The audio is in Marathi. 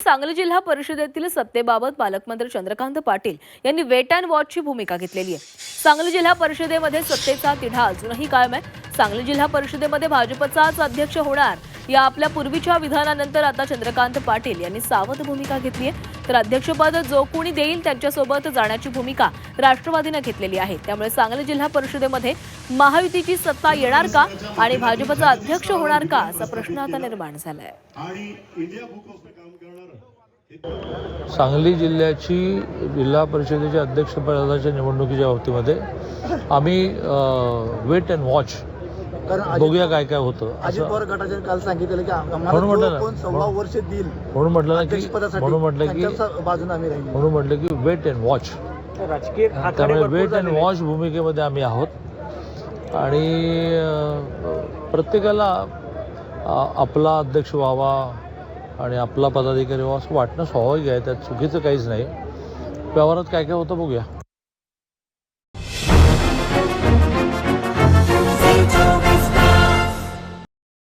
सांगली जिल्हा परिषदेतील सत्तेबाबत पालकमंत्री चंद्रकांत पाटील यांनी वेट अँड वॉचची भूमिका घेतलेली आहे। सांगली जिल्हा परिषदेमध्ये सत्तेचा तिढा अजूनही कायम आहे। सांगली जिल्हा परिषदेमध्ये भाजपचाच अध्यक्ष होणार या आपल्या पूर्वीच्या विधानानंतर आता चंद्रकांत पाटील यांनी सावध भूमिका घेतली आहे। तर अध्यक्षपद जो कोणी देईल त्यांच्यासोबत जाण्याची भूमिका राष्ट्रवादीने घेतलेली आहे। त्यामुळे सांगली जिल्हा परिषदेमध्ये महायुतीची सत्ता येणार का आणि भाजपचा अध्यक्ष होणार का असा प्रश्न आता निर्माण झाला आहे। सांगली जिल्ह्याची जिल्हा परिषदेच्या अध्यक्षपदाच्या निवडणुकीच्या बाबतीमध्ये आम्ही वेट अँड वॉच बघूया काय काय होतं। अजित पवार गटाचे काल सांगितलं की म्हणून म्हटलं ना, कोण 1.25 वर्ष देईल म्हणून म्हटलं ना की बाजूने आम्ही राहील म्हणून म्हटलं की वेट अँड वॉच। राजकीय त्यामुळे वेट अँड वॉच भूमिकेमध्ये आम्ही आहोत आणि प्रत्येकाला आपला अध्यक्ष व्हावा आणि आपला पदाधिकारी व्हावा असं वाटणं स्वाभाविक आहे। त्यात चुकीचं काहीच नाही। व्यवहारात काय काय होतं बघूया।